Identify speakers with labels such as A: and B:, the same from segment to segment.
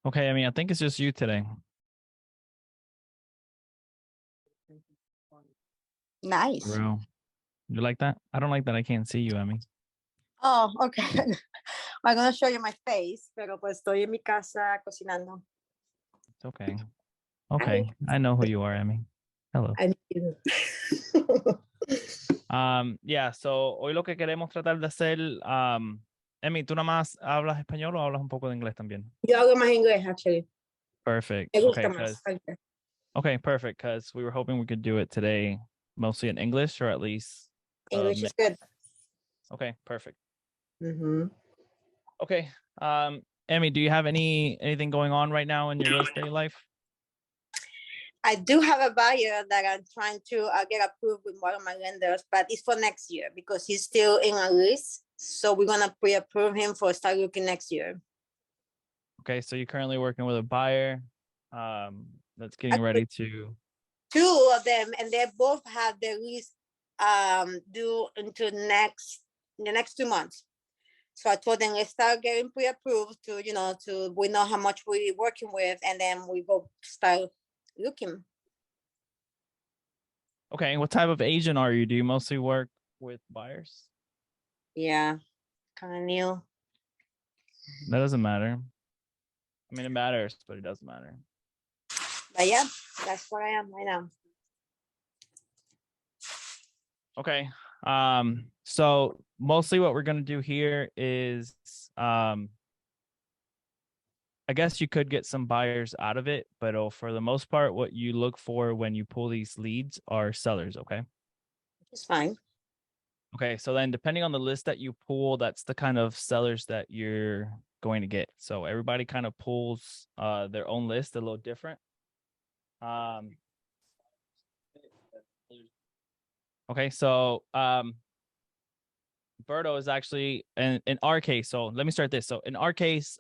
A: Okay, I mean, I think it's just you today.
B: Nice.
A: Bro. You like that? I don't like that I can't see you, Emmy.
B: Oh, okay. I'm gonna show you my face, pero pues estoy en mi casa cocinando.
A: It's okay.
B: Hi.
A: Okay. I know who you are, Emmy. Hello.
B: I need you.
A: Yeah, so hoy lo que queremos tratar de hacer, Emmy, ¿tú nada más hablas español o hablas un poco de inglés también?
B: Yo hablo más inglés, actually.
A: Perfect.
B: Me
A: Okay,
B: gusta más.
A: okay, perfect. Because we were hoping we could do it today mostly in English or at least
B: English is good.
A: Okay, perfect.
B: Mm-hmm.
A: Okay. Emmy, do you have anything going on right now in your real estate life?
B: I do have a buyer that I'm trying to get approved with one of my lenders, but it's for next year because he's still in a lease. So we're gonna pre-approve him for start looking next year.
A: Okay, so you're currently working with a buyer that's getting ready to.
B: Two of them, and they both have their lease due into the next 2 months. So I told them let's start getting pre-approved to we know how much we're working with, and then we go start looking.
A: Okay, what type of agent are you? Do you mostly work with buyers?
B: Yeah, kind of new.
A: That doesn't matter. I mean, it matters, but it doesn't matter.
B: But yeah, that's where I am right now.
A: Okay. So mostly what we're gonna do here is I guess you could get some buyers out of it, but for the most part, what you look for when you pull these leads are sellers, okay?
B: It's fine.
A: Okay, so then depending on the list that you pull, that's the kind of sellers that you're going to get. So everybody kind of pulls their own list a little different. Okay, so Berto is actually in our case. So let me start this. So in our case,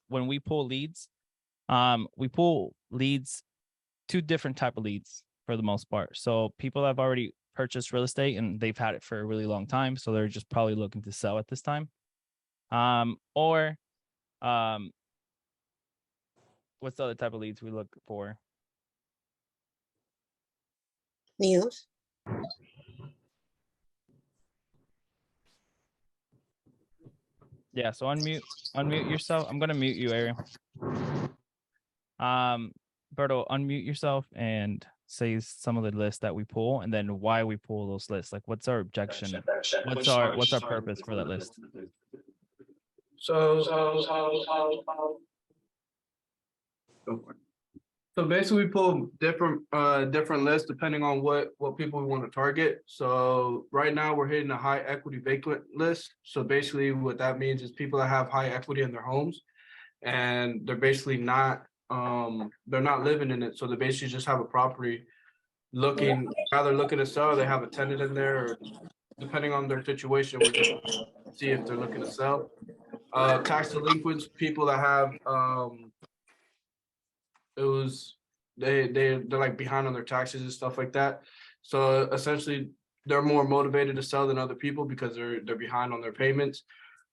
A: when we pull leads, we pull leads, two different type of leads for the most part. So people that have already purchased real estate and they've had it for a really long time, so they're just probably looking to sell at this time. Or what's the other type of leads we look for?
B: News.
A: Yeah, so unmute yourself. I'm gonna mute you, Ariel. Berto, unmute yourself and say some of the lists that we pull and then why we pull those lists. Like what's our objection? What's our purpose for that list?
C: So basically we pull different lists depending on what people we want to target. So right now we're hitting a high equity vacant list. So basically what that means is people that have high equity in their homes and they're basically not they're not living in it. So they basically just have a property either looking to sell or they have a tenant in there, or depending on their situation, we just see if they're looking to sell. Tax delinquents, people that have they're like behind on their taxes and stuff like that. So essentially they're more motivated to sell than other people because they're behind on their payments.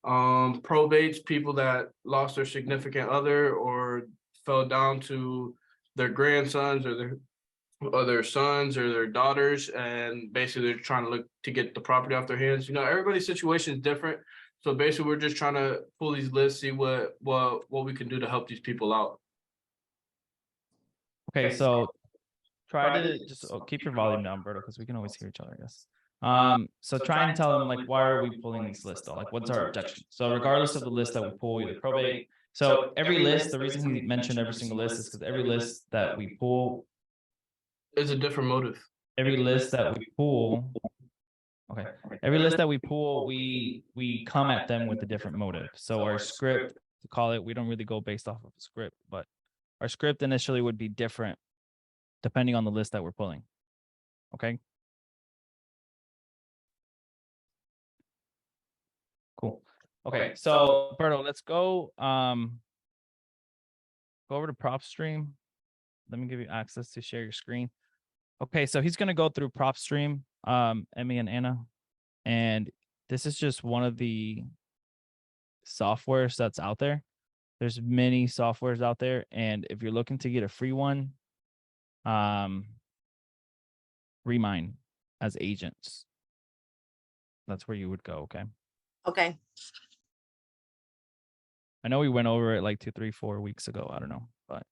C: Probates, people that lost their significant other or fell down to their grandsons or their sons or their daughters, and basically they're trying to look to get the property off their hands. Everybody's situation is different. So basically we're just trying to pull these lists, see what we can do to help these people out.
A: Okay, so try to just keep your volume down, Berto, because we can always hear each other, I guess. So try and tell them, like, why are we pulling this list though? Like, what's our objection? So regardless of the list that we pull, either probate. So every list, the reason he mentioned every single list is because every list that we pull
C: is a different motive.
A: Every list that we pull, okay. Every list that we pull, we come at them with a different motive. So our script, to call it, we don't really go based off of a script, but our script initially would be different depending on the list that we're pulling. Okay. Cool. Okay. So Berto, let's go over to propstream. Let me give you access to share your screen. Okay, so he's gonna go through propstream, Emmy and Anna, and this is just one of the softwares that's out there. There's many softwares out there, and if you're looking to get a free one, Remine as agents. That's where you would go. Okay.
B: Okay.
A: I know we went over it like 2, 3, 4 weeks ago. I don't know, but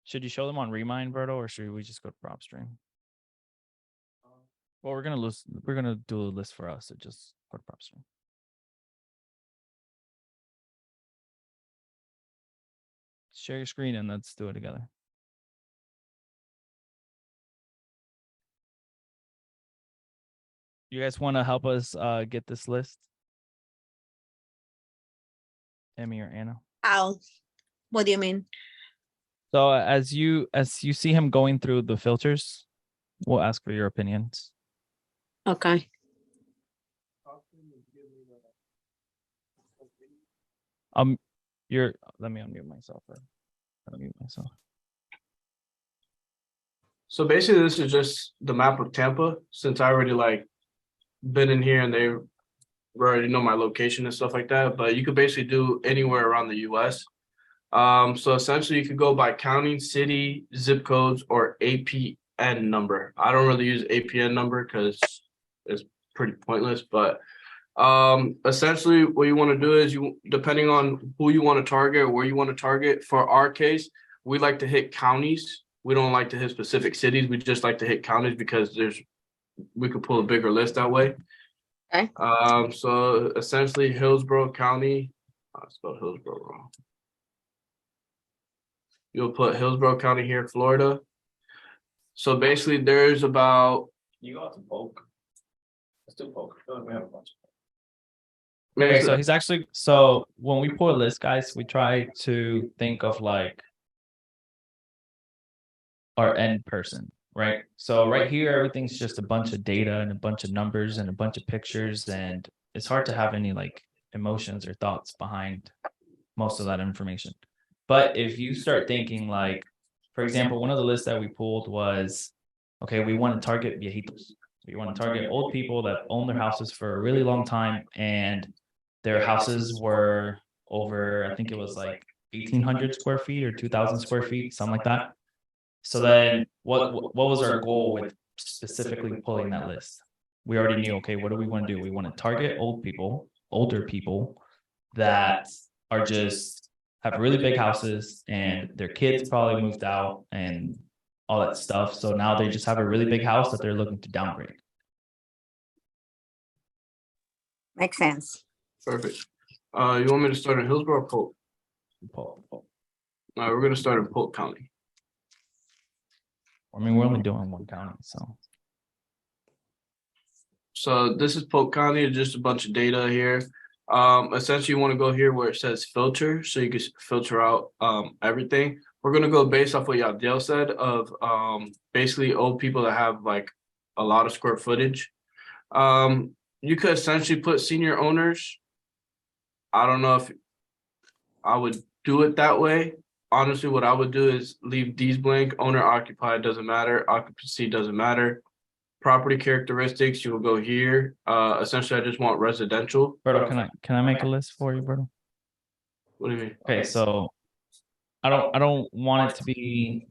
A: should you show them on Remine, Berto, or should we just go to PropStream? Well, we're gonna do a list for us. So just go to PropStream. Share your screen and let's do it together. You guys want to help us get this list? Emmy or Anna?
B: How? What do you mean?
A: So as you see him going through the filters, we'll ask for your opinions.
B: Okay.
A: Let me unmute myself. Unmute myself.
C: So basically, this is just the map of Tampa. Since I already like been in here and they already know my location and stuff like that. But you could basically do anywhere around the U.S. So essentially, you could go by county, city, zip codes, or APN number. I don't really use APN number because it's pretty pointless. But essentially, what you want to do is depending on who you want to target or where you want to target. For our case, we like to hit counties. We don't like to hit specific cities. We just like to hit counties because we could pull a bigger list that way.
B: Okay.
C: So essentially Hillsborough County, I spelled Hillsborough wrong. You'll put Hillsborough County here, Florida. So basically there's about. You go out to Polk. Let's do Polk. We have a bunch.
A: Okay, so he's actually, so when we pull a list, guys, we try to think of like our end person, right? So right here, everything's just a bunch of data and a bunch of numbers and a bunch of pictures, and it's hard to have any like emotions or thoughts behind most of that information. But if you start thinking like, for example, one of the lists that we pulled was, okay, we want to target viejitos. We want to target old people that own their houses for a really long time, and their houses were over, I think it was like 1,800 square feet or 2,000 square feet, something like that. So then what was our goal with specifically pulling that list? We already knew, okay, what do we want to do? We want to target older people that are just have really big houses and their kids probably moved out and all that stuff. So now they just have a really big house that they're looking to downgrade.
B: Makes sense.
C: Perfect. You want me to start in Hillsborough or Polk?
A: Polk.
C: All right, we're going to start in Polk County.
A: I mean, we're only doing one county, so.
C: So this is Polk County, just a bunch of data here. Essentially, you want to go here where it says filter, so you can filter out everything. We're going to go based off what Yadiel said of basically old people that have like a lot of square footage. You could essentially put senior owners. I don't know if I would do it that way. Honestly, what I would do is leave these blank. Owner occupied doesn't matter. Occupancy doesn't matter. Property characteristics, you will go here. Essentially, I just want residential.
A: Berto, can I make a list for you, Berto?
C: What do you mean?
A: Okay, so I don't want it to be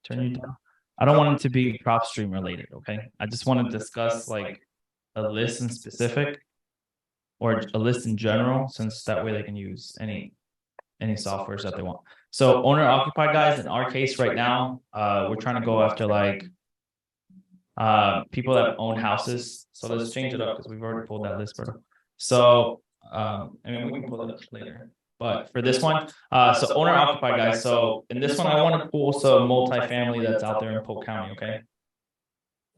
A: turn you down. I don't want it to be PropStream related. Okay, I just want to discuss like a list in specific or a list in general, since that way they can use any softwares that they want. So owner occupied, guys, in our case right now, we're trying to go after like people that own houses. So let's change it up because we've already pulled that list, Berto. So I mean, we can pull it up later. But for this one, so owner occupied, guys. So in this one, I want to pull some multifamily that's out there in Polk County. Okay,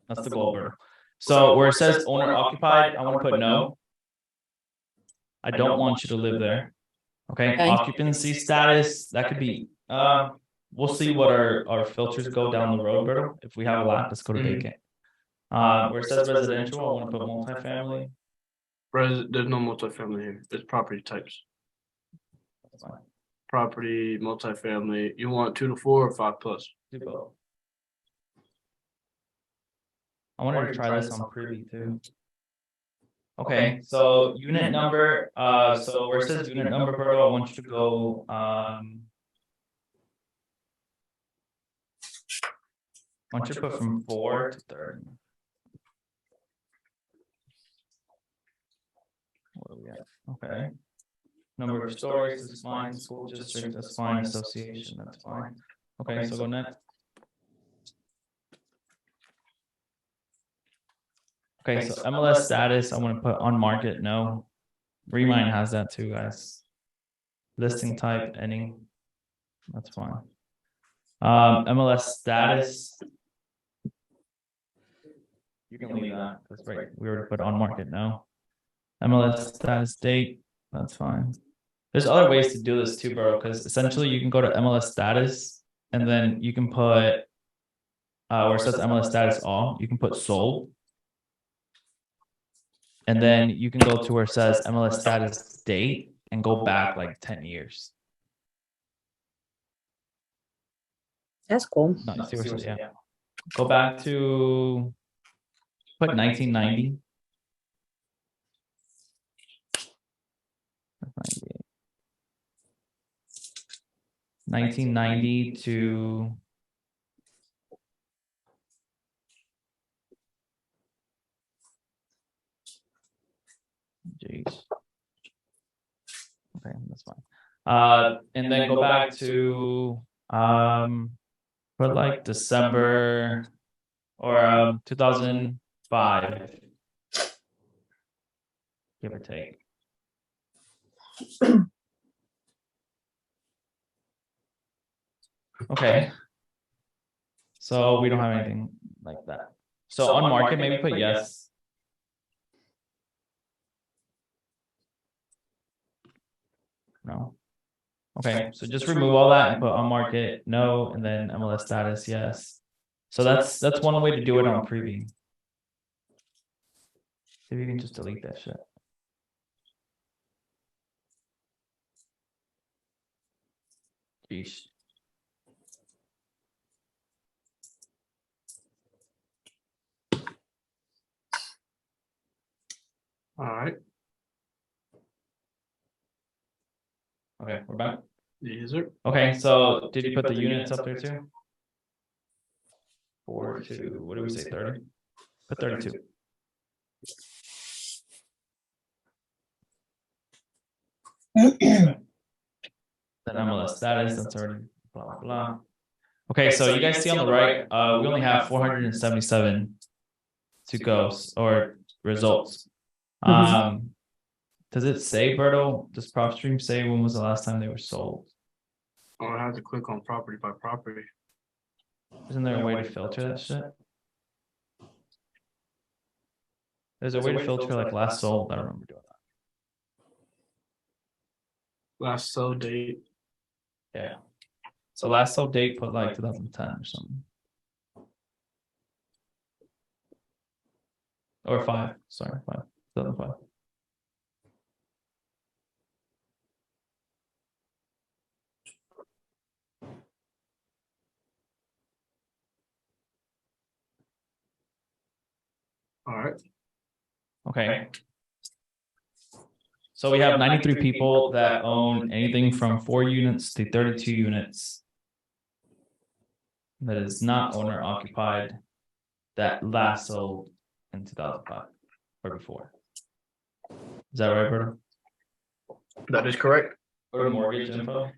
A: that's the goal, Berto. So where it says owner occupied, I want to put no. I don't want you to live there. Okay. Occupancy status, that could be, we'll see what our filters go down the road, Berto. If we have a lot, let's go to vacant. Where it says residential, I want to put multifamily.
C: There's no multifamily here. It's property types. Property, multifamily. You want 2 to 4 or 5 plus?
A: Do both. I wanted to try this on Privy too. Okay, so unit number, so where it says unit number, Berto, I want you to go, I want you to put from 4 to 30. What are we at? Okay. Number of stories is fine. School district, that's fine. Association, that's fine. Okay, so go next. Okay, so MLS status, I want to put on market, no. Remine has that too, guys. Listing type, ending, that's fine. MLS status, you can leave that because right, we already put on market, no. MLS status date, that's fine. There's other ways to do this too, bro, because essentially you can go to MLS status and then you can put where it says MLS status all, you can put sold. And then you can go to where it says MLS status date and go back like 10 years.
B: That's cool.
A: No, seriously, yeah. Go back to put 1990. 1990 to jeez. Okay, that's fine. And then go back to put like December or 2005, give or take. Okay. So we don't have anything like that. So on market, maybe put yes. No. Okay, so just remove all that and put on market no, and then MLS status yes. So that's one way to do it on preview. See if you can just delete that shit. Jeez.
C: All right.
A: Okay, we're back.
C: Yes, sir.
A: Okay, so did you put the units up there too? 4 to, what did we say, 30? Put 32. Then MLS status, that's already blah, blah, blah. Okay, so you guys see on the right, we only have 477 to go, or results. Does it say, Berto, does propstream say when was the last time they were sold?
C: Oh, I have to click on property by property.
A: Isn't there a way to filter that shit? There's a way to filter like last sold. I don't remember doing that.
C: Last sold date.
A: Yeah. So last sold date, put like 2010 or something. Or 5. Sorry, 5. 2005.
C: All right.
A: Okay. So we have 93 people that own anything from 4 units to 32 units that is not owner occupied that last sold in 2005 or before. Is that right, Berto?
C: That is correct.
A: Or mortgage info?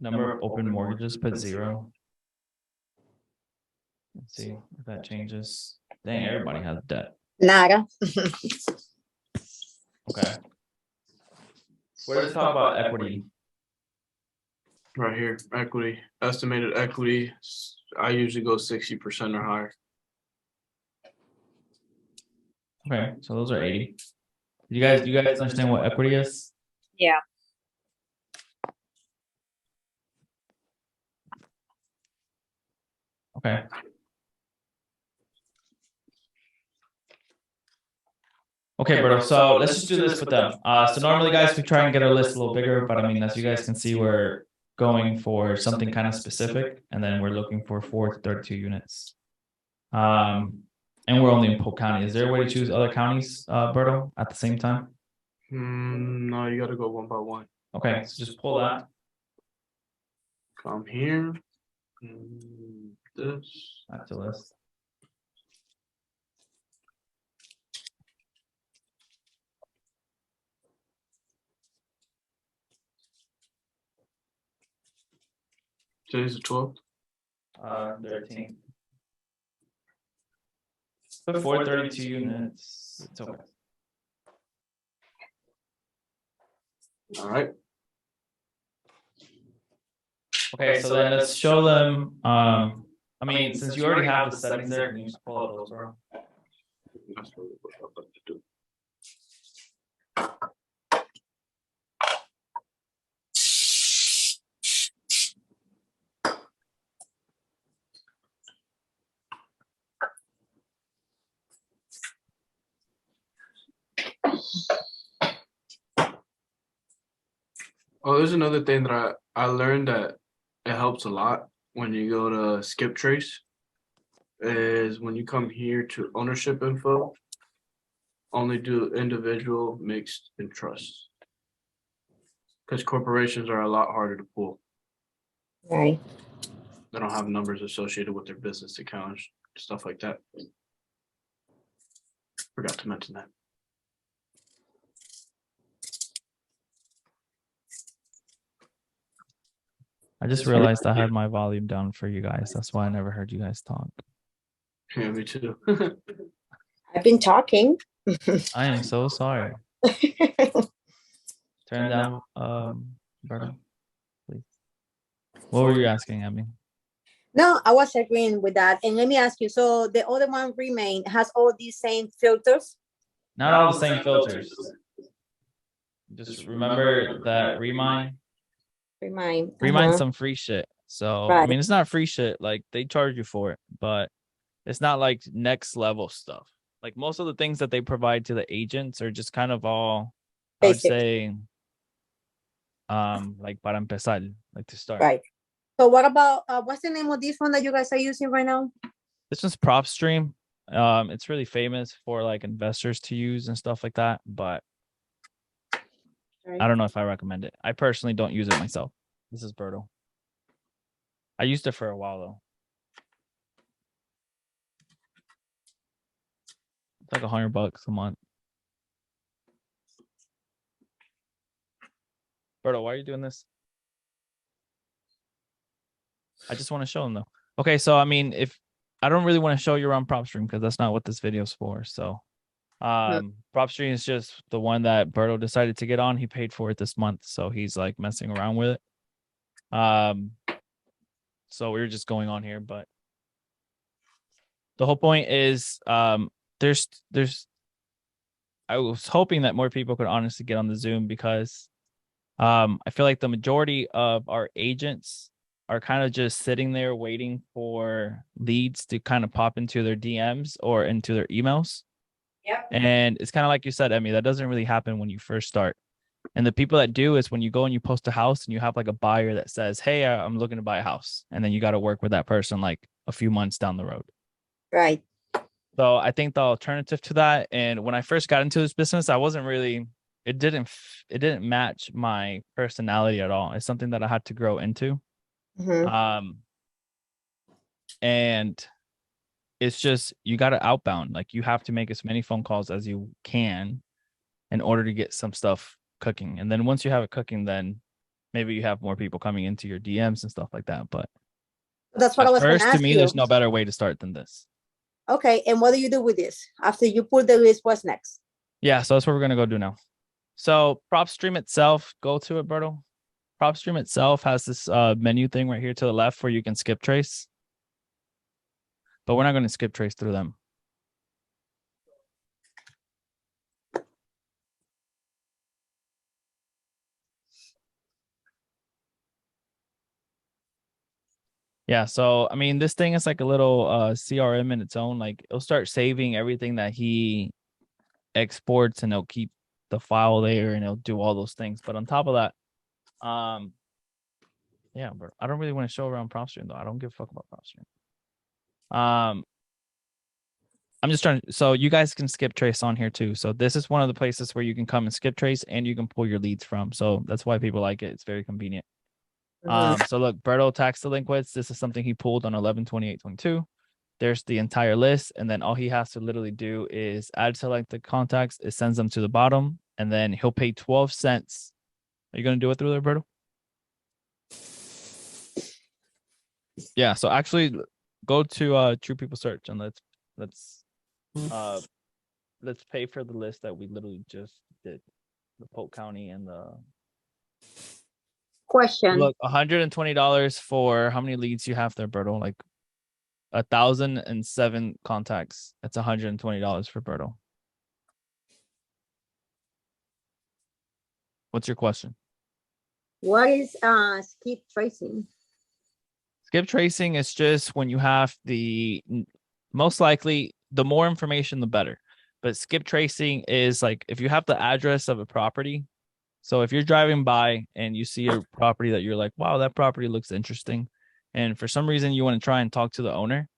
A: Number of open mortgages, put 0. Let's see if that changes. Dang, everybody has debt.
B: Nada.
A: Okay. Where does it talk about equity?
C: Right here, equity, estimated equity. I usually go 60% or higher.
A: Okay, so those are 80. You guys understand what equity is?
B: Yeah.
A: Okay. Okay, bro. So let's just do this with them. So normally, guys, we try and get our list a little bigger, but I mean, as you guys can see, we're going for something kind of specific, and then we're looking for 4 to 32 units. And we're only in Polk County. Is there a way to choose other counties, Berto, at the same time?
C: No, you got to go one by one.
A: Okay, so just pull that.
C: Come here. This.
A: That's the list.
C: Today's the 12th.
A: 13. Put 432 units. It's okay.
C: All right.
A: Okay, so then let's show them. I mean, since you already have the settings there, can you just pull up those, bro?
C: That's what I'm about to do. Oh, there's another thing that I learned that it helps a lot when you go to skip trace is when you come here to ownership info, only do individual, mixed, and trust. Because corporations are a lot harder to pull.
B: Right.
C: They don't have numbers associated with their business accounts, stuff like that. Forgot to mention that.
A: I just realized I had my volume down for you guys. That's why I never heard you guys talk.
C: Yeah, me too.
B: I've been talking.
A: I am so sorry. Turn down, Berto, please. What were you asking, Emmy?
B: No, I was agreeing with that. And let me ask you, so the other one remain has all these same filters?
A: Not all the same filters. Just remember that Remind some free shit. So I mean, it's not free shit. Like they charge you for it, but it's not like next level stuff. Like most of the things that they provide to the agents are just kind of all, I would say, like para empezar, like to start.
B: Right. So what about what's the name of this one that you guys are using right now?
A: This one's propstream. It's really famous for like investors to use and stuff like that, but I don't know if I recommend it. I personally don't use it myself. This is Berto. I used it for a while though. It's like $100 a month. Berto, why are you doing this? I just want to show them though. Okay, so I mean, if I don't really want to show you around PropStream because that's not what this video is for. So PropStream is just the one that Berto decided to get on. He paid for it this month, so he's like messing around with it. So we were just going on here, but the whole point is there's I was hoping that more people could honestly get on the Zoom because I feel like the majority of our agents are kind of just sitting there waiting for leads to kind of pop into their DMs or into their emails.
B: Yep.
A: And it's kind of like you said, Emmy, that doesn't really happen when you first start. And the people that do is when you go and you post a house and you have like a buyer that says, hey, I'm looking to buy a house. And then you got to work with that person like a few months down the road.
B: Right.
A: So I think the alternative to that, and when I first got into this business, I wasn't really, it didn't match my personality at all. It's something that I had to grow into.
B: Mm-hmm.
A: And it's just, you got to outbound. Like you have to make as many phone calls as you can in order to get some stuff cooking. And then once you have it cooking, then maybe you have more people coming into your DMs and stuff like that. But
B: that's what I was going to ask you.
A: To me, there's no better way to start than this.
B: Okay. And what do you do with this? After you pull the list, what's next?
A: Yeah. So that's what we're going to go do now. So PropStream itself, go to it, Berto. PropStream itself has this menu thing right here to the left where you can skip trace. But we're not going to skip trace through them. Yeah, so I mean, this thing is like a little CRM in its own. Like it'll start saving everything that he exports, and it'll keep the file there, and it'll do all those things. But on top of that, Yeah, but I don't really want to show around PropStream though. I don't give a fuck about PropStream. I'm just trying to, so you guys can skip trace on here too. So this is one of the places where you can come and skip trace and you can pull your leads from. So that's why people like it. It's very convenient. So look, Berto tax delinquents. This is something he pulled on 11/28/22. There's the entire list, and then all he has to literally do is add selected contacts. It sends them to the bottom, and then he'll pay 12 cents. Are you gonna do it through there, Berto? Yeah. So actually, go to True People Search and let's pay for the list that we literally just did, the Polk County and the.
B: Question.
A: Look, $120 for how many leads you have there, Berto? Like 1,007 contacts. That's $120 for Berto. What's your question?
B: What is skip tracing?
A: Skip tracing is just when you have most likely the more information, the better. But skip tracing is like if you have the address of a property. So if you're driving by and you see a property that you're like, wow, that property looks interesting. And for some reason you want to try and talk to the owner,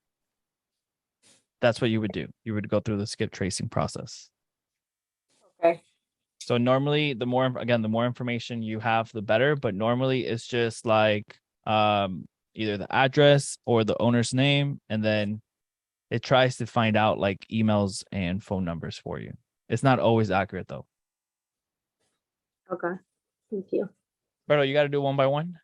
A: that's what you would do. You would go through the skip tracing process.
B: Okay.
A: So normally the more information you have, the better. But normally it's just like either the address or the owner's name. And then it tries to find out like emails and phone numbers for you. It's not always accurate though.
B: Okay. Thank you.
A: Berto, you got to do one by one.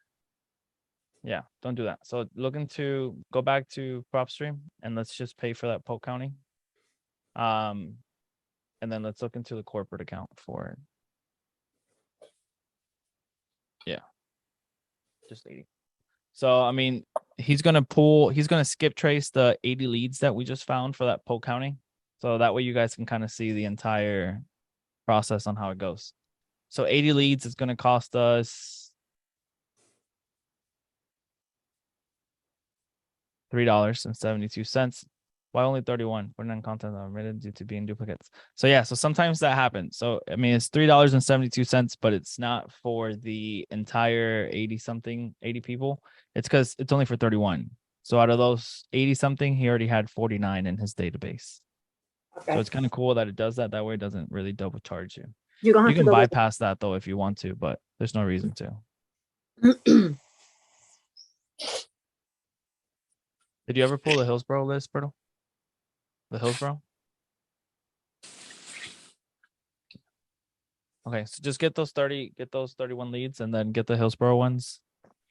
A: Yeah, don't do that. So go back to PropStream and let's just pay for that Polk County. And then let's look into the corporate account for it. Yeah. Just 80. So I mean, he's gonna skip trace the 80 leads that we just found for that Polk County. So that way you guys can kind of see the entire process on how it goes. So 80 leads is gonna cost us $3.72. Why only 31? 49 content are omitted due to being duplicates. So yeah, so sometimes that happens. So I mean it's $3.72, but it's not for the entire 80 people. It's because it's only for 31. So out of those 80 something, he already had 49 in his database.
B: Okay.
A: So it's kind of cool that it does that. That way it doesn't really double charge you.
B: You don't have
A: You can
B: to go
A: bypass that though if you want to, but there's no reason to. Did you ever pull the Hillsborough list, Berto? The Hillsborough? Okay, so just get those 31 leads and then get the Hillsborough ones.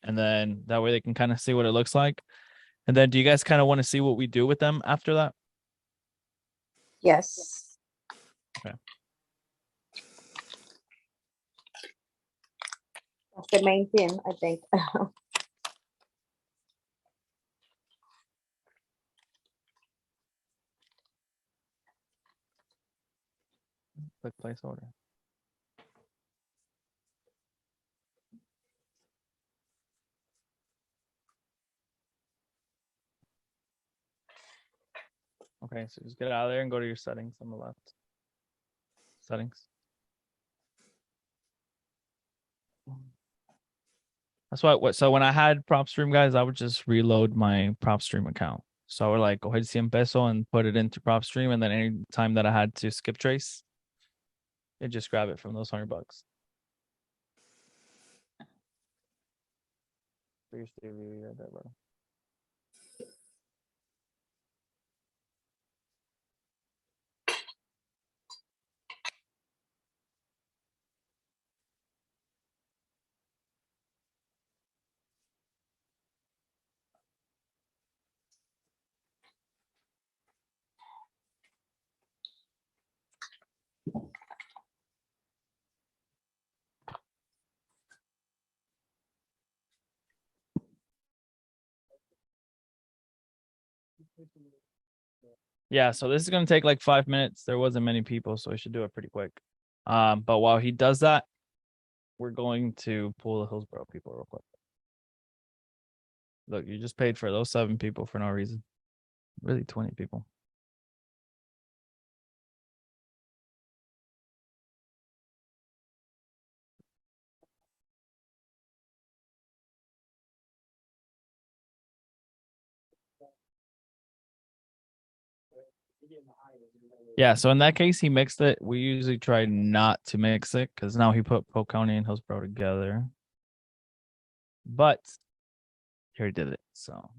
A: And then that way they can kind of see what it looks like. And then do you guys kind of want to see what we do with them after that?
B: Yes.
A: Okay.
B: That's the main thing, I think.
A: Click placeholder. Okay, so just get out of there and go to your settings on the left. Settings. That's why. So when I had PropStream, guys, I would just reload my PropStream account. So I would like go ahead to peso and put it into PropStream, and then any time that I had to skip trace, it just grab it from those $100. Yeah, so this is gonna take like 5 minutes. There wasn't many people, so we should do it pretty quick. But while he does that, we're going to pull the Hillsborough people real quick. Look, you just paid for those 7 people for no reason. Really 20 people. Yeah, so in that case, he mixed it. We usually try not to mix it because now he put Polk County and Hillsborough together. But he already did it, so.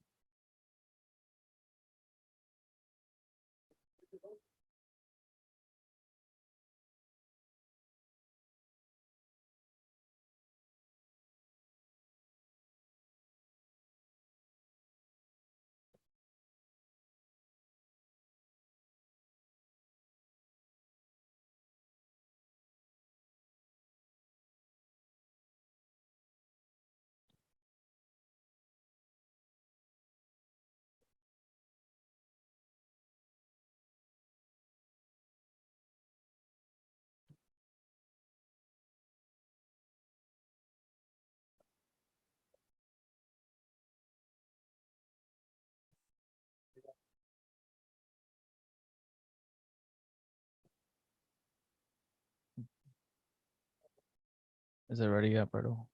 A: Is it ready yet, Berto?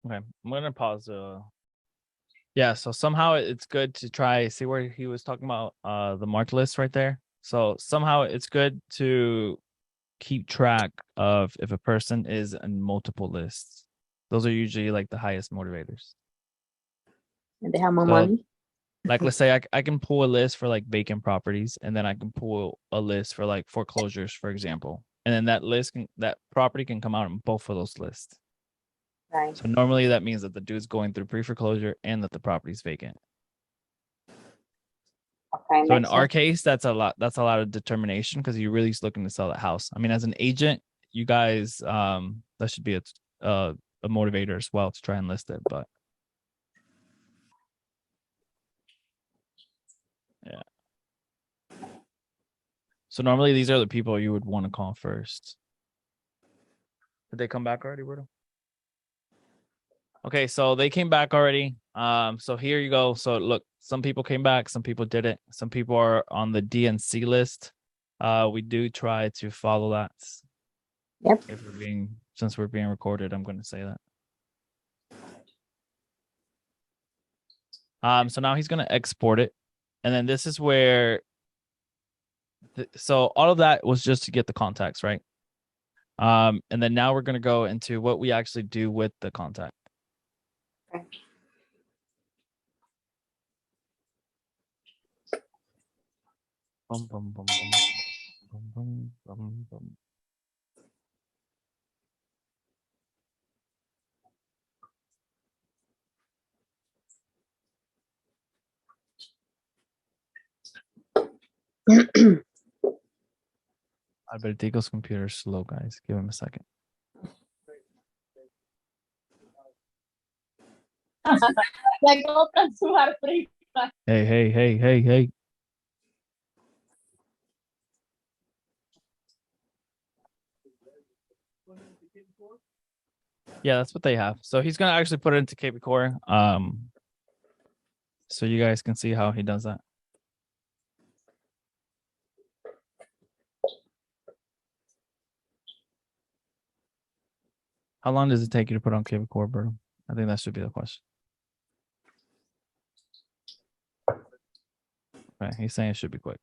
A: Okay, I'm gonna pause. Yeah, so somehow it's good to try see where he was talking about the marked list right there. So somehow it's good to keep track of if a person is in multiple lists. Those are usually like the highest motivators.
B: And they have more
A: So,
B: money.
A: like, let's say I can pull a list for like vacant properties, and then I can pull a list for like foreclosures, for example. And then that property can come out on both of those lists.
B: Right.
A: So normally that means that the dude's going through pre-foreclosure and that the property's vacant.
B: Okay.
A: So in
B: Makes
A: our
B: sense.
A: case, that's a lot of determination because you're really just looking to sell the house. I mean, as an agent, you guys that should be a motivator as well to try and list it. But yeah. So normally these are the people you would want to call first. Did they come back already, Berto? Okay, so they came back already. So here you go. So look, some people came back, some people didn't. Some people are on the DNC list. We do try to follow that.
B: Yep.
A: Since we're being recorded, I'm going to say that. So now he's going to export it, and then this is where. So all of that was just to get the contacts, right? And then now we're going to go into what we actually do with the contact.
B: Okay.
A: Bum, bum, bum, bum, bum, bum, bum, bum. Albertico's computer is slow, guys. Give him a second. Hey. Yeah, that's what they have. So he's gonna actually put it into KB Core. So you guys can see how he does that. How long does it take you to put on KB Core, bro? I think that should be the question. Okay, he's saying it should be quick.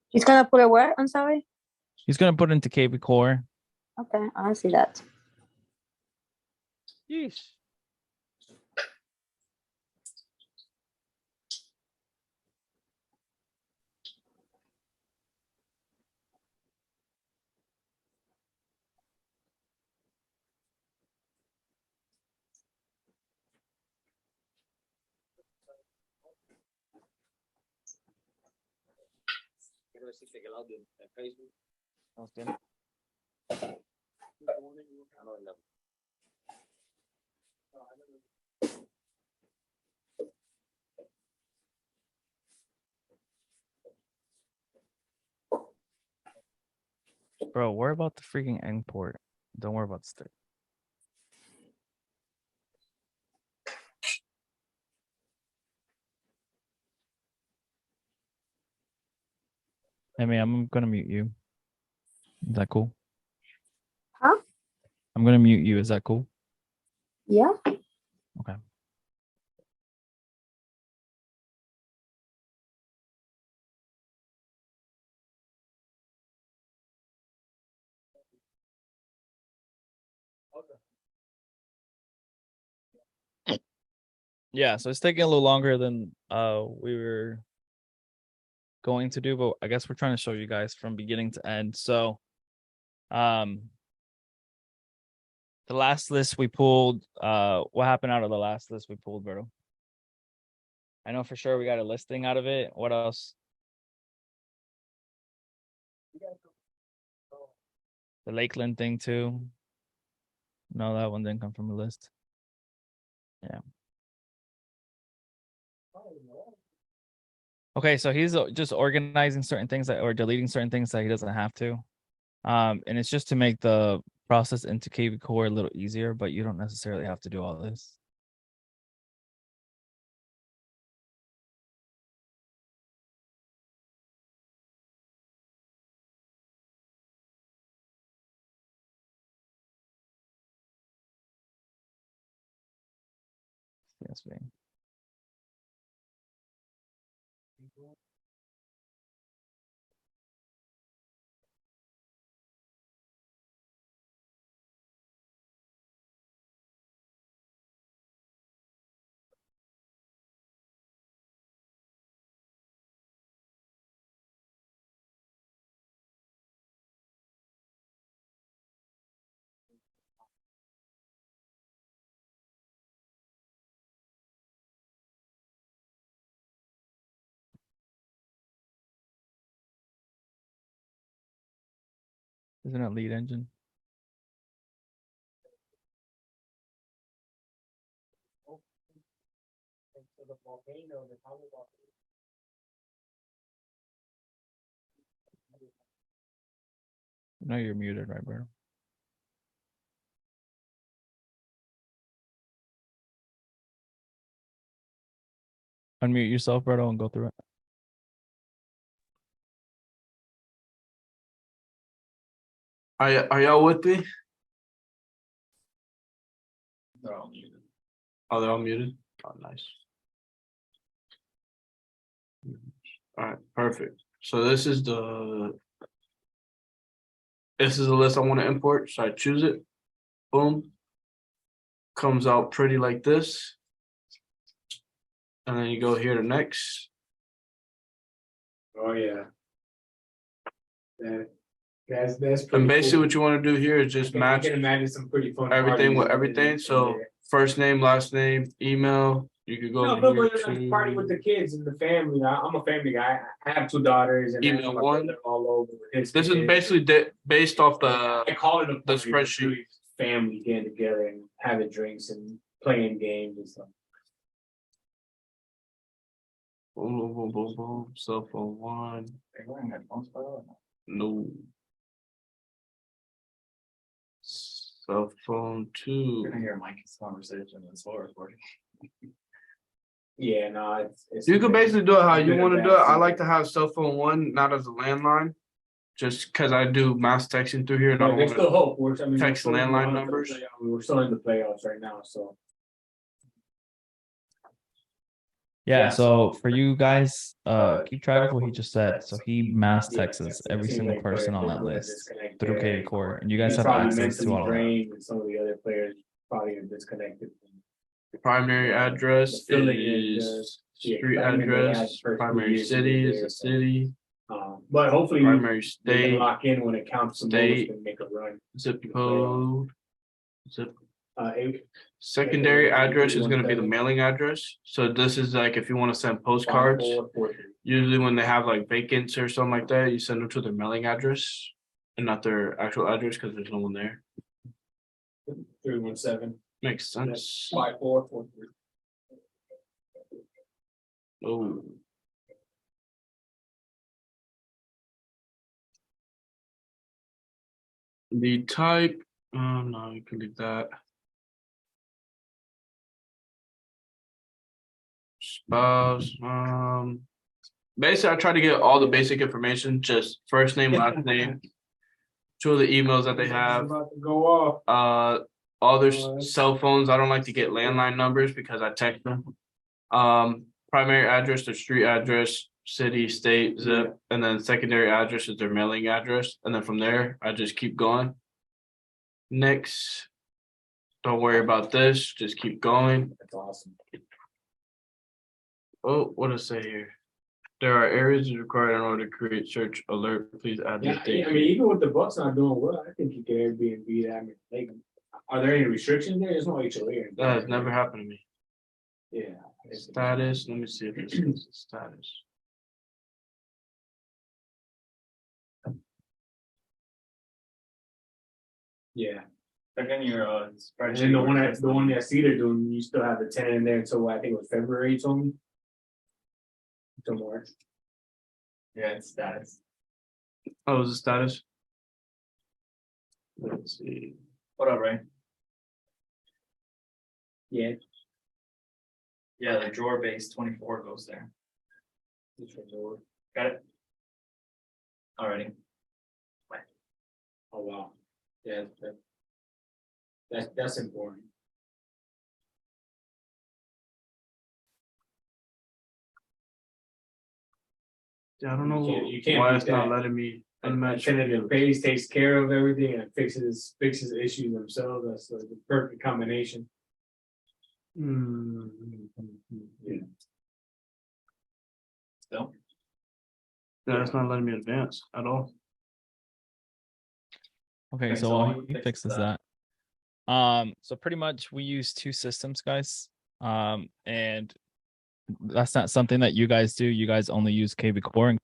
B: He's gonna put it where? I'm sorry.
A: He's gonna put it into KB Core.
B: Okay, I see that.
A: Yeesh. Bro, worry about the freaking import. Don't worry about the stick. Hey man, I'm gonna mute you. Is that cool?
B: Huh?
A: I'm gonna mute you. Is that cool?
B: Yeah.
A: Okay. Yeah, so it's taking a little longer than we were going to do, but I guess we're trying to show you guys from beginning to end. So the last list we pulled, what happened out of the last list we pulled, Berto? I know for sure we got a listing out of it. What else? The Lakeland thing too. No, that one didn't come from the list. Yeah. Okay, so he's just organizing certain things that or deleting certain things that he doesn't have to. And it's just to make the process into KV Core a little easier, but you don't necessarily have to do all this. Yes, man. Isn't it lead engine? No, you're muted, right, bro? Unmute yourself, Berto, and go through it.
C: Are y'all with me?
D: They're all muted.
C: Oh, they're all muted. Oh, nice. All right, perfect. So this is the list I want to import. So I choose it. Boom. Comes out pretty like this. And then you go here to next.
D: Oh yeah. That's
C: And
D: pretty
C: basically
D: cool.
C: what you want to do here is just
D: I
C: match
D: can imagine some pretty fun
C: everything with
D: parties
C: everything.
D: in
C: So
D: there.
C: first name, last name, email. You could go
D: No, but
C: here
D: when I party with the kids and the family. I'm a family guy. I have 2 daughters and I
C: Email
D: have my
C: one.
D: brother all over with his
C: This is
D: kids.
C: basically based off
D: I
C: the
D: call it a party, but
C: spreadsheet.
D: it's really family getting together and having drinks and playing games and stuff.
C: boom, boom, boom, boom, boom. Cell phone one.
D: Are you wearing headphones, by the way?
C: No. Cell phone two.
D: You're gonna hear Mike's conversation and slow recording. Yeah, no, it's
C: You can basically do it how you want to do it. I like to
D: have.
C: have cell phone one, not as a landline, just because I do mass texting through here. And I
D: But
C: don't
D: there's
C: want
D: still hope. We're
C: text
D: still
C: landline
D: on
C: numbers.
D: We're still in the playoffs right now, so.
A: Yeah, so for you guys, keep track of what he just said. So he mass texts every single person on that list through KV Core, and you guys have access to all of that.
D: And some of the other players probably are disconnected.
C: Primary address is street address. Primary city is a city.
D: But hopefully
C: Primary
D: we can
C: state,
D: lock in when it counts the most
C: state,
D: and make a run.
C: zip code, zip.
D: Eight,
C: Secondary address is going to be the mailing address. So this is like if you want to send postcards.
D: 5443.
C: Usually when they have like vacants or something like that, you send them to their mailing address and not their actual address because there's no one there.
D: 317.
C: Makes sense.
D: 5443.
C: Oh. The type, no, you can leave that. Spouse, basically I try to get all the basic information, just first name, last name, 2 of the emails that they have.
D: About to go off.
C: all their cell phones. I don't like to get landline numbers because I text them. Primary address, their street address, city, state, zip, and then secondary address is their mailing address. And then from there, I just keep going. Next, don't worry about this, just keep going.
D: That's awesome.
C: Oh, what does it say here? There are areas required in order to create search alert. Please add this
D: Yeah,
C: date.
D: I mean, even with the Bucks not doing well, I think you can Airbnb that. I mean, like, are there any restrictions there? There's no HOA.
C: That has never happened to me.
D: Yeah.
C: Status, let me see if this is status.
D: Yeah.
E: Like in your
D: And
E: spreadsheet.
D: then the one that Cedar doing, you still have the tenant in there until I think it was February, you told me. Until March.
E: Yeah, it's status.
C: Oh, is the status? Let's see.
E: What up, Ray?
D: Yeah.
E: Yeah, the drawer base 24 goes there. Got it? Alrighty.
D: Oh, wow. Yeah, that's important.
C: Yeah, I don't know
D: You can't
C: why
D: beat
C: it's not
D: that.
C: letting me
D: And
C: unmatch.
D: tenant pays, takes care of everything and fixes issues themselves. That's like the perfect combination. Yeah.
E: Still.
C: Yeah, it's not letting me advance at all.
A: Okay,
E: Okay,
A: so
E: so
A: while
E: while
A: he
E: he
A: fixes
E: fixes
A: that, so pretty much we use two systems, guys. And that's not something that you guys do. You guys only use KB Core. And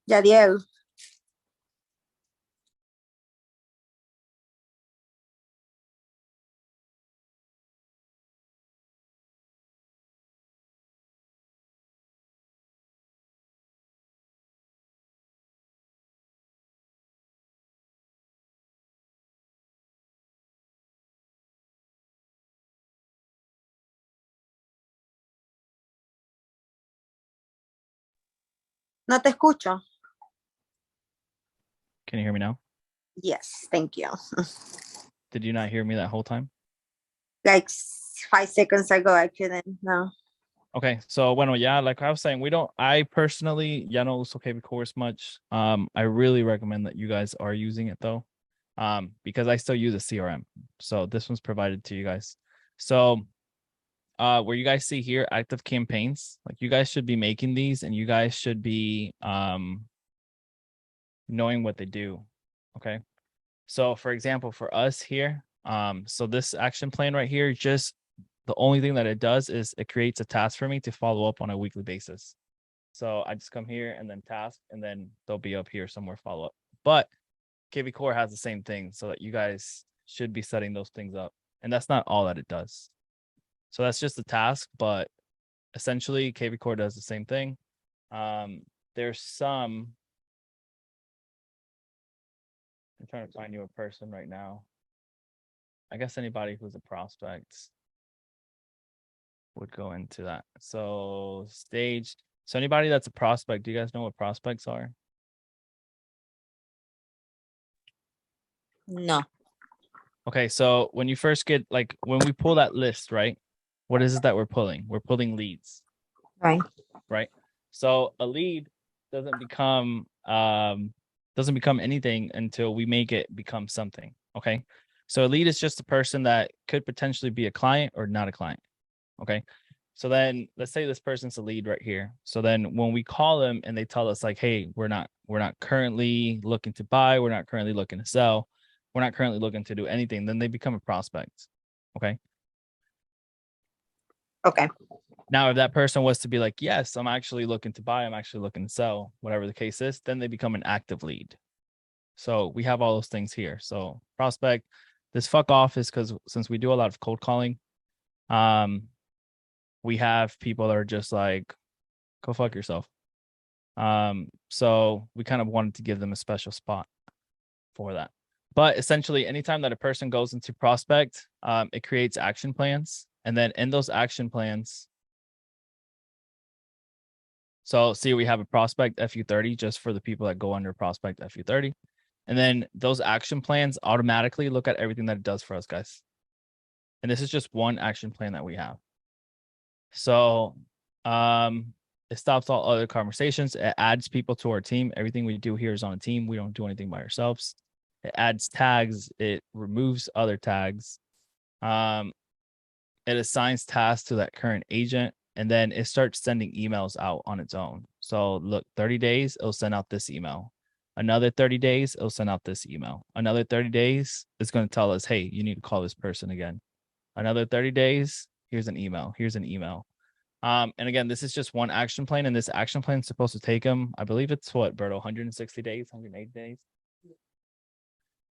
B: Yadiel. No te escucho.
A: can you hear me now?
B: Yes, thank you.
A: Did you not hear me that whole time?
B: Like 5 seconds ago, I couldn't. No.
A: Okay, so bueno, yeah, like I was saying, I personally, ya no uso KB Core as much. I really recommend that you guys are using it though, because I still use a CRM. So this one's provided to you guys. So, where you guys see here, active campaigns, like you guys should be making these and you guys should be, knowing what they do. Okay. So for example, for us here, so this action plan right here, just the only thing that it does is it creates a task for me to follow up on a weekly basis. So I just come here and then task, and then they'll be up here somewhere follow up. But KB Core has the same thing, so that you guys should be setting those things up. And that's not all that it does. So that's just the task, but essentially KB Core does the same thing. There's some I'm trying to find you a person right now. I guess anybody who's a prospect would go into that. So stage. So anybody that's a prospect, do you guys know what prospects are?
B: No.
A: Okay, so when you first get like when we pull that list, right? What is it that we're pulling? We're pulling leads,
B: Right.
A: right? So a lead doesn't become anything until we make it become something. Okay. So a lead is just a person that could potentially be a client or not a client. Okay. So then let's say this person's a lead right here. So then when we call them and they tell us like, hey, we're not currently looking to buy, we're not currently looking to sell, we're not currently looking to do anything, then they become a prospect. Okay.
B: Okay.
A: Now, if that person was to be like, yes, I'm actually looking to buy, I'm actually looking to sell, whatever the case is, then they become an active lead. So we have all those things here. So prospect, this fuck off is because since we do a lot of cold calling, we have people that are just like, go fuck yourself. So we kind of wanted to give them a special spot for that. But essentially, anytime that a person goes into prospect, it creates action plans. And then in those action plans, so see, we have a prospect FU30 just for the people that go under prospect FU30. And then those action plans automatically look at everything that it does for us, guys. And this is just one action plan that we have. So it stops all other conversations. It adds people to our team. Everything we do here is on a team. We don't do anything by ourselves. It adds tags. It removes other tags. It assigns tasks to that current agent. And then it starts sending emails out on its own. So look, 30 days, it'll send out this email. Another 30 days, it'll send out this email. Another 30 days, it's going to tell us, hey, you need to call this person again. Another 30 days, here's an email. Here's an email. And again, this is just one action plan, and this action plan is supposed to take them, I believe it's what, Berto, 160 days, 180 days.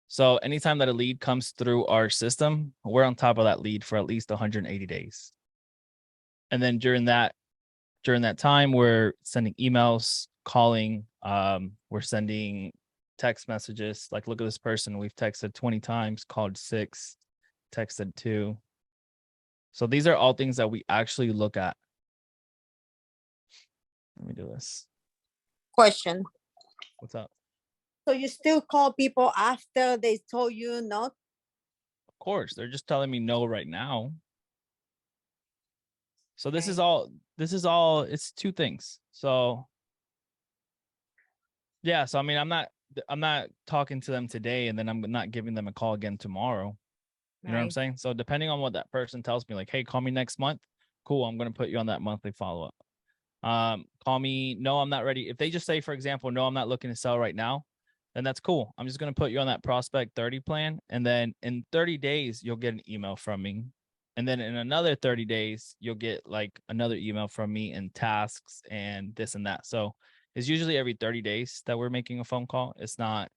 A: So anytime that a lead comes through our system, we're on top of that lead for at least 180 days. And then during that time, we're sending emails, calling, we're sending text messages. Like, look at this person. We've texted 20 times, called 6, texted 2. So these are all things that we actually look at. Let me do this.
B: Question.
A: What's up?
B: So you still call people after they told you no?
A: Of course, they're just telling me no right now. So this is
B: Okay.
A: all, it's two things. So yeah, so I mean, I'm not talking to them today and then I'm not giving them a call again tomorrow. You know what I'm
B: Right.
A: saying? So depending on what that person tells me, like, hey, call me next month. Cool, I'm gonna put you on that monthly follow-up. Call me, no, I'm not ready. If they just say, for example, no, I'm not looking to sell right now, then that's cool. I'm just gonna put you on that prospect 30 plan. And then in 30 days, you'll get an email from me. And then in another 30 days, you'll get like another email from me and tasks and this and that. So it's usually every 30 days that we're making a phone call. It's not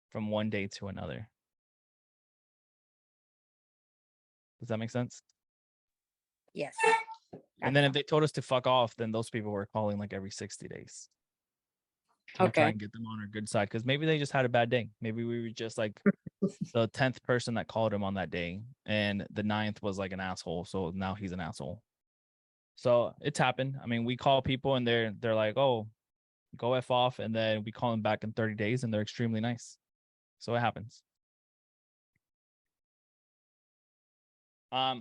A: from one day to another. Does that make sense?
B: Yes.
A: And then if they told us to fuck off, then those people were calling like every 60 days. To try
B: Okay.
A: and get them on our good side. Because maybe they just had a bad day. Maybe we were just like the 10th person that called him on that day. And the 9th was like an asshole. So now he's an asshole. So it's happened. I mean, we call people and they're like, oh, go F off. And then we call them back in 30 days and they're extremely nice. So it happens.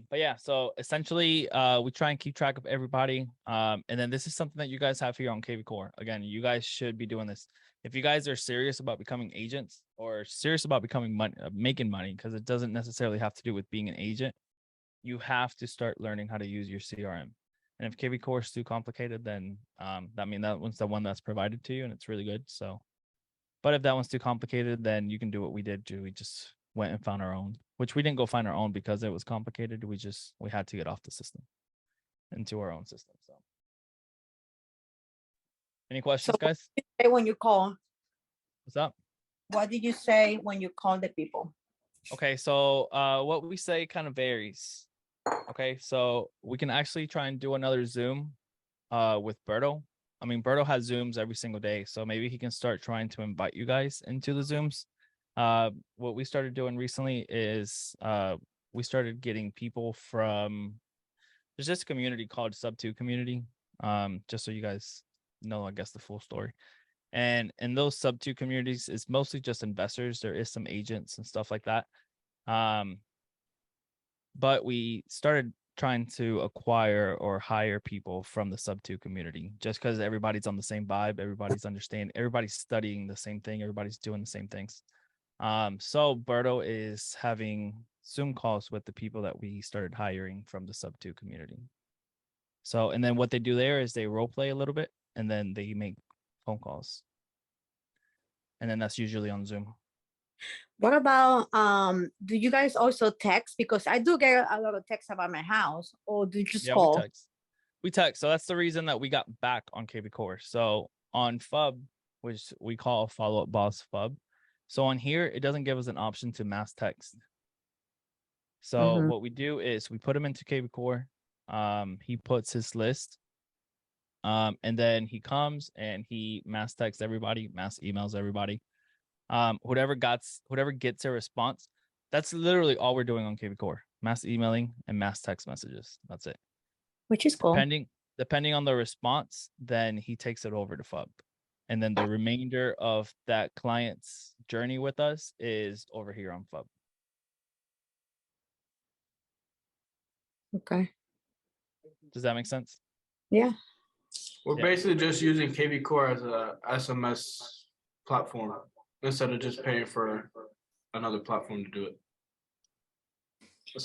A: But yeah, so essentially we try and keep track of everybody. And then this is something that you guys have here on KV Core. Again, you guys should be doing this. If you guys are serious about becoming agents or serious about becoming money, making money, because it doesn't necessarily have to do with being an agent, you have to start learning how to use your CRM. And if KV Core is too complicated, then that means that one's the one that's provided to you and it's really good. So, but if that one's too complicated, then you can do what we did. We just went and found our own, which we didn't go find our own because it was complicated. We had to get off the system into our own system. So any questions, guys?
B: Say when you call,
A: What's up?
B: what did you say when you call the people?
A: Okay, so what we say kind of varies. Okay, so we can actually try and do another Zoom with Berto. I mean, Berto has Zooms every single day, so maybe he can start trying to invite you guys into the Zooms. What we started doing recently is we started getting people from, there's this community called Sub2 community. Just so you guys know, I guess, the full story. And in those Sub2 communities, it's mostly just investors. There is some agents and stuff like that. But we started trying to acquire or hire people from the Sub2 community, just because everybody's on the same vibe, everybody's studying the same thing, everybody's doing the same things. So Berto is having Zoom calls with the people that we started hiring from the Sub2 community. So, and then what they do there is they role play a little bit, and then they make phone calls, and then that's usually on Zoom.
B: What about do you guys also text? Because I do get a lot of texts about my house, or do you just call?
A: We text. So that's the reason that we got back on KB Core. So on FUB, which we call Follow Up Boss FUB. So on here, it doesn't give us an option to mass text. So what we do is we put him into KB Core. He puts his list. And then he comes and he mass texts everybody, mass emails everybody. Whoever gets a response, that's literally all we're doing on KB Core: mass emailing and mass text messages. That's it.
B: Which is cool.
A: Depending on the response, then he takes it over to FUB, and then the remainder of that client's journey with us is over here on FUB.
B: Okay.
A: Does that make sense?
B: Yeah.
C: We're basically just using KB Core as a SMS platform instead of just paying for another platform to do it.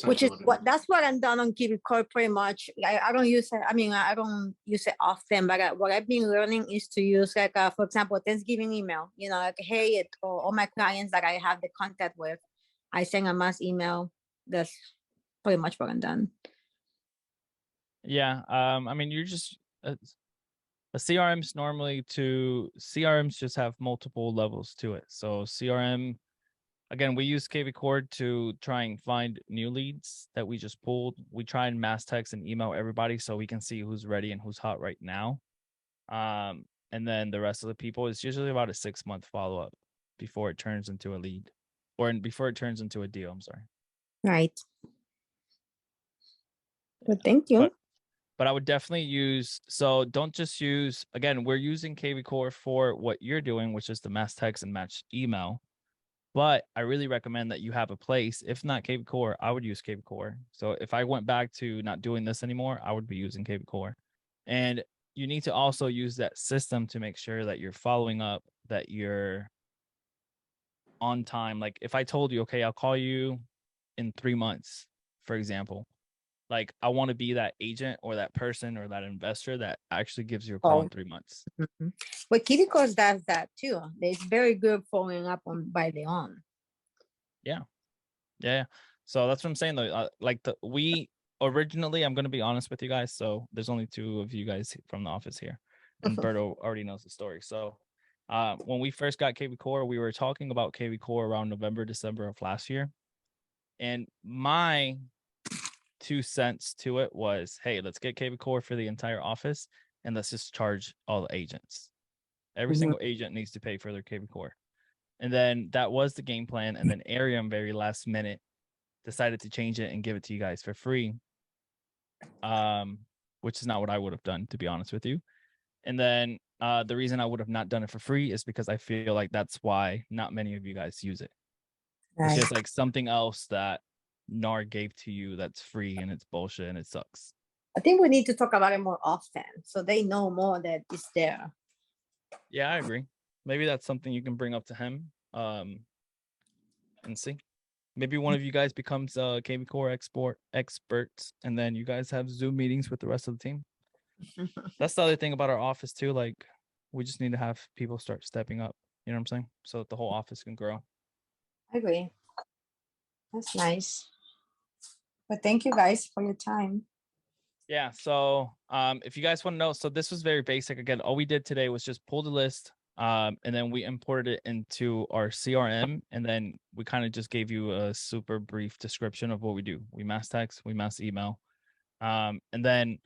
B: Which is that's what I'm done on KB Core pretty much. I don't use it. I mean, I don't use it often, but what I've been learning is to use, like, for example, Thanksgiving email. You know, like, hey, or all my clients that I have the contact with, I send a mass email. That's pretty much what I'm done.
A: Yeah. I mean, you're just a CRMs just have multiple levels to it. So CRM, again, we use KB Core to try and find new leads that we just pulled. We try and mass text and email everybody so we can see who's ready and who's hot right now. And then the rest of the people is usually about a 6-month follow-up before it turns into a lead, or before it turns into a deal. I'm sorry.
B: Right. Well, thank you.
A: But I would definitely use, so don't just use, again, we're using KB Core for what you're doing, which is the mass text and match email. But I really recommend that you have a place. If not KB Core, I would use KB Core. So if I went back to not doing this anymore, I would be using KB Core. And you need to also use that system to make sure that you're following up, that you're on time. Like if I told you, okay, I'll call you in 3 months, for example, like I want to be that agent or that person or that investor that actually gives you a call in 3 months.
B: But KB Core does that too. It's very good following up on by their own.
A: Yeah. So that's what I'm saying though. We originally, I'm going to be honest with you guys. So there's only 2 of you guys from the office here, and Berto already knows the story. So when we first got KB Core, we were talking about KB Core around November, December of last year. And my 2 cents to it was, hey, let's get KB Core for the entire office and let's just charge all the agents. Every single agent needs to pay for their KB Core. And then that was the game plan. And then Arium, very last minute, decided to change it and give it to you guys for free. Which is not what I would have done, to be honest with you. And then the reason I would have not done it for free is because I feel like that's why not many of you guys use it. It's just like something else that NAR gave to you that's free and it's bullshit and it sucks.
B: I think we need to talk about it more often so they know more that it's there.
A: Yeah, I agree. Maybe that's something you can bring up to him and see. Maybe one of you guys becomes KB Core experts, and then you guys have Zoom meetings with the rest of the team. That's the other thing about our office too. Like, we just need to have people start stepping up. You know what I'm saying? So that the whole office can grow.
B: I agree. That's nice. But thank you guys for your time.
A: Yeah. So if you guys want to know, so this was very basic. Again, all we did today was just pull the list. And then we imported it into our CRM, and then we kind of just gave you a super brief description of what we do. We mass text, we mass email. And then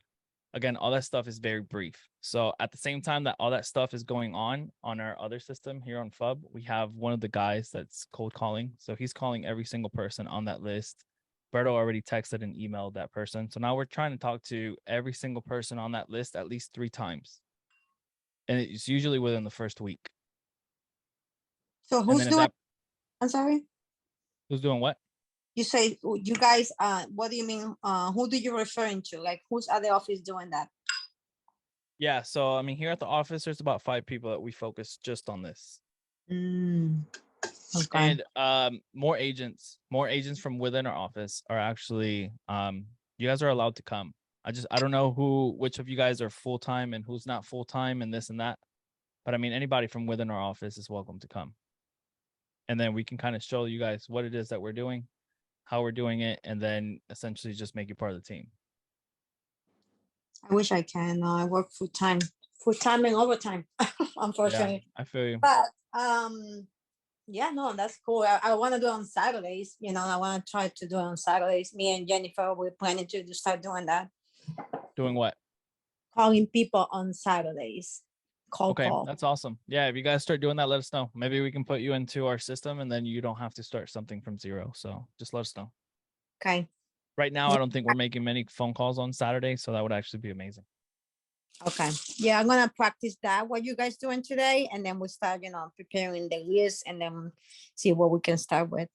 A: again, all that stuff is very brief. So at the same time that all that stuff is going on our other system here on FUB, we have one of the guys that's cold calling. So he's calling every single person on that list. Berto already texted and emailed that person. So now we're trying to talk to every single person on that list at least 3 times. And it's usually within the first week.
B: So
A: And
B: who's
A: then if
B: doing?
A: that,
B: I'm sorry.
A: who's doing what?
B: You say you guys. What do you mean? Who do you referring to? Like who's at the office doing that?
A: Yeah. So I mean, here at the office, there's about 5 people that we focus just on this.
B: Okay.
A: And more agents from within our office are actually you guys are allowed to come. I don't know which of you guys are full-time and who's not full-time and this and that, but I mean anybody from within our office is welcome to come, and then we can kind of show you guys what it is that we're doing, how we're doing it, and then essentially just make you part of the team.
B: I wish I can. I work full time and overtime,
A: Yeah,
B: unfortunately.
A: I feel you.
B: But yeah, no, that's cool. I want to do it on Saturdays. You know, I want to try to do it on Saturdays. Me and Jennifer, we're planning to start doing that.
A: Doing what?
B: Calling people on Saturdays.
A: Okay,
B: Call.
A: that's awesome. Yeah, if you guys start doing that, let us know. Maybe we can put you into our system and then you don't have to start something from zero. So just let us know.
B: Okay.
A: Right now, I don't think we're making many phone calls on Saturday, so that would actually be amazing.
B: Okay. Yeah, I'm gonna practice that. What you guys doing today, and then we'll start, preparing the list, and then see what we can start with.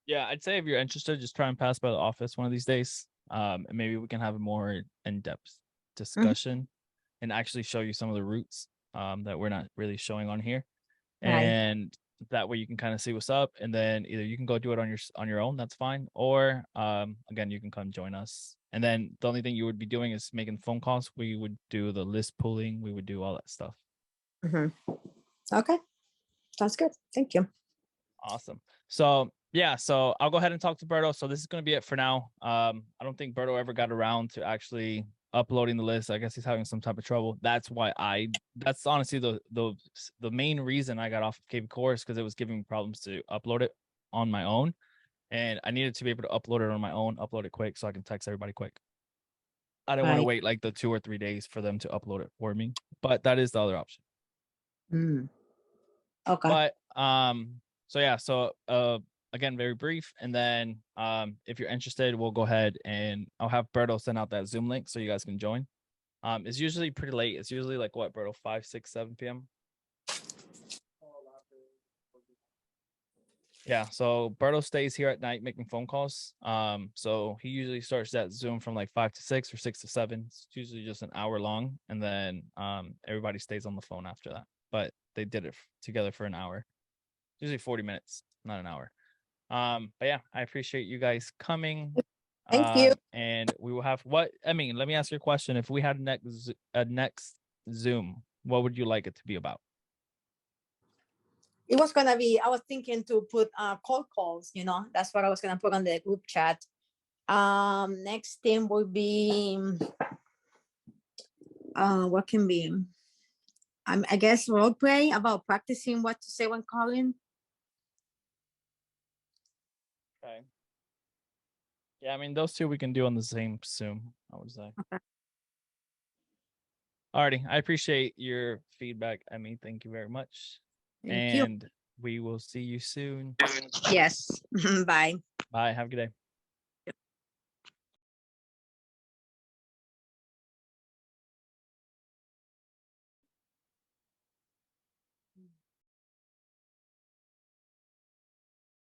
A: Yeah, I'd say if you're interested, just try and pass by the office one of these days. And maybe we can have a more in-depth discussion and actually show you some of the routes that we're not really showing on here.
B: Right.
A: And that way you can kind of see what's up. And then either you can go do it on your own, that's fine. Or again, you can come join us. And then the only thing you would be doing is making phone calls. We would do the list pooling. We would do all that stuff.
B: Okay. Sounds good. Thank you.
A: Awesome. So yeah, so I'll go ahead and talk to Berto. So this is going to be it for now. I don't think Berto ever got around to actually uploading the list. I guess he's having some type of trouble. That's honestly the main reason I got off of KB Course, because it was giving me problems to upload it on my own. And I needed to be able to upload it on my own, upload it quick so I can text everybody quick. I didn't want to wait like the 2 or 3 days for them to upload it for me, but that is the other option.
B: Okay.
A: But so yeah, so again, very brief, and then if you're interested, we'll go ahead and I'll have Berto send out that Zoom link so you guys can join. It's usually pretty late. It's usually like what, Berto, 5, 6, 7 p.m. Yeah, so Berto stays here at night making phone calls. So he usually starts that Zoom from like 5 to 6 or 6 to 7. It's usually just an hour long, and then everybody stays on the phone after that. But they did it together for an hour. Usually 40 minutes, not an hour. But yeah, I appreciate you guys coming.
B: Thank you.
A: And we will have let me ask you a question. If we had a next Zoom, what would you like it to be about?
B: It was gonna be, I was thinking to put cold calls, that's what I was gonna put on the group chat. Next thing would be what can be, I guess role play about practicing what to say when calling.
A: Okay. Yeah, I mean, those two we can do on the same Zoom, I would say.
B: Okay.
A: Alrighty, I appreciate your feedback, Emmy. Thank you very much.
B: Thank you.
A: And we will see you soon.
B: Yes. Bye.
A: Bye. Have a good day.